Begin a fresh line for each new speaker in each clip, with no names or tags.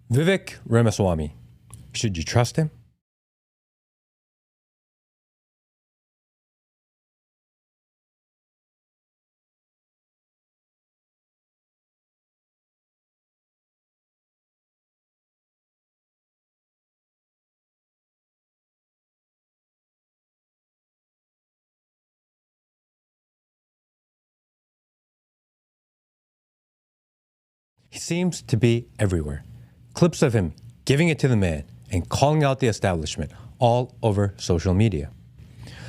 Vivek Ramaswamy. Should you trust him? He seems to be everywhere. Clips of him giving it to the man and calling out the establishment all over social media.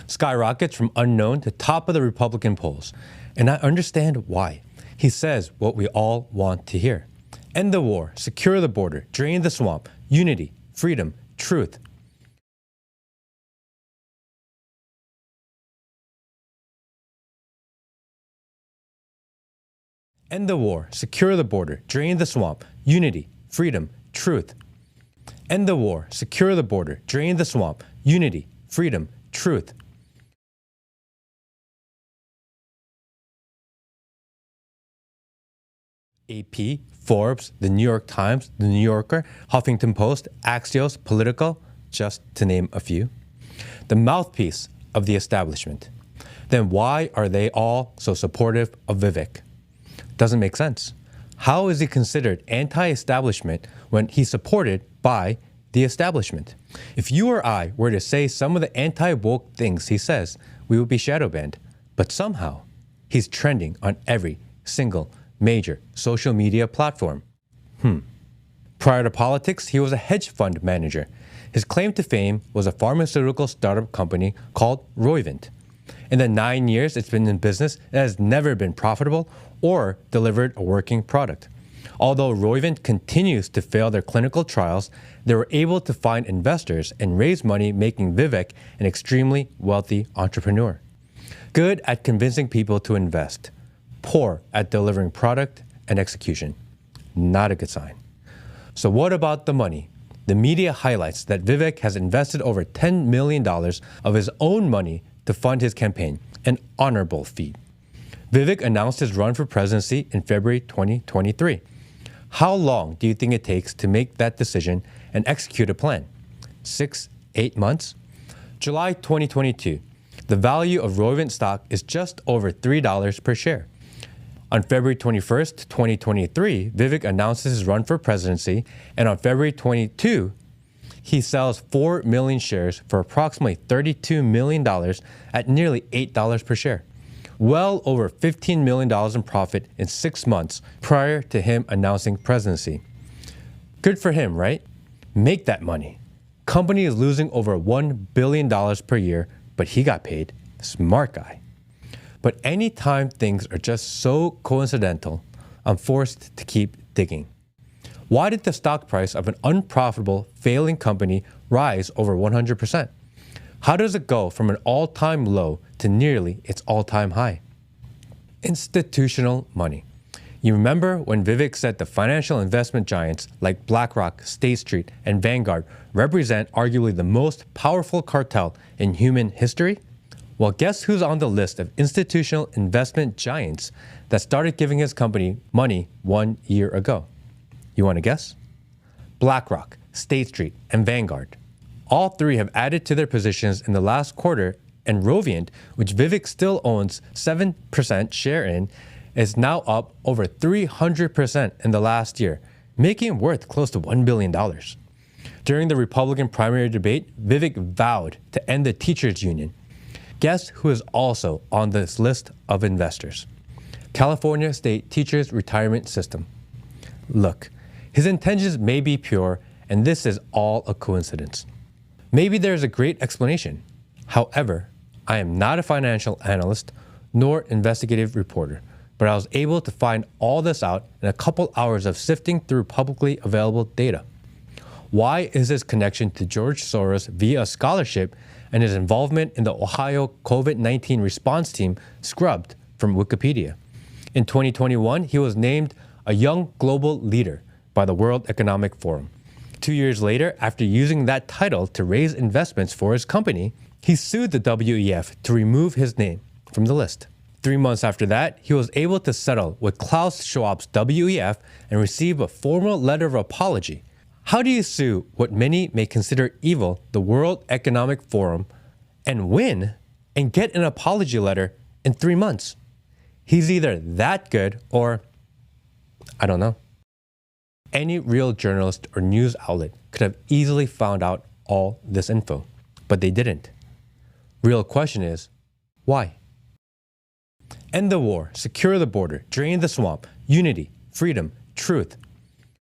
Skyrockets from unknown to top of the Republican polls. And I understand why. He says what we all want to hear. End the war, secure the border, drain the swamp, unity, freedom, truth. End the war, secure the border, drain the swamp, unity, freedom, truth. End the war, secure the border, drain the swamp, unity, freedom, truth. AP, Forbes, the New York Times, the New Yorker, Huffington Post, Axios, Politico, just to name a few. The mouthpiece of the establishment. Then why are they all so supportive of Vivek? Doesn't make sense. How is he considered anti-establishment when he's supported by the establishment? If you or I were to say some of the anti-woke things he says, we would be shadow banned. But somehow, he's trending on every single major social media platform. Prior to politics, he was a hedge fund manager. His claim to fame was a pharmaceutical startup company called Roivant. In the 9 years it's been in business, it has never been profitable or delivered a working product. Although Roivant continues to fail their clinical trials, they were able to find investors and raise money, making Vivek an extremely wealthy entrepreneur. Good at convincing people to invest, poor at delivering product and execution. Not a good sign. So what about the money? The media highlights that Vivek has invested over $10 million of his own money to fund his campaign, an honorable feat. Vivek announced his run for presidency in February 2023. How long do you think it takes to make that decision and execute a plan? 6, 8 months? July 2022. The value of Roivant stock is just over $3 per share. On February 21st, 2023, Vivek announces his run for presidency, and on February 22, he sells 4 million shares for approximately $32 million at nearly $8 per share. Well over $15 million in profit in 6 months prior to him announcing presidency. Good for him, right? Make that money. Company is losing over $1 billion per year, but he got paid. Smart guy. But anytime things are just so coincidental, I'm forced to keep digging. Why did the stock price of an unprofitable, failing company rise over 100%? How does it go from an all-time low to nearly its all-time high? Institutional money. You remember when Vivek said the financial investment giants like BlackRock, State Street, and Vanguard represent arguably the most powerful cartel in human history? Well, guess who's on the list of institutional investment giants that started giving his company money 1 year ago? You want to guess? BlackRock, State Street, and Vanguard. All three have added to their positions in the last quarter, and Roivant, which Vivek still owns 7% share in, is now up over 300% in the last year, making it worth close to $1 billion. During the Republican primary debate, Vivek vowed to end the teachers' union. Guess who is also on this list of investors? California State Teachers Retirement System. Look, his intentions may be pure, and this is all a coincidence. Maybe there is a great explanation. However, I am not a financial analyst nor investigative reporter, but I was able to find all this out in a couple hours of sifting through publicly available data. Why is his connection to George Soros via a scholarship and his involvement in the Ohio COVID-19 response team scrubbed from Wikipedia? In 2021, he was named a Young Global Leader by the World Economic Forum. 2 years later, after using that title to raise investments for his company, he sued the WEF to remove his name from the list. 3 months after that, he was able to settle with Klaus Schwab's WEF and receive a formal letter of apology. How do you sue what many may consider evil, the World Economic Forum, and win and get an apology letter in 3 months? He's either that good or, I don't know. Any real journalist or news outlet could have easily found out all this info, but they didn't. Real question is, why? End the war, secure the border, drain the swamp, unity, freedom, truth,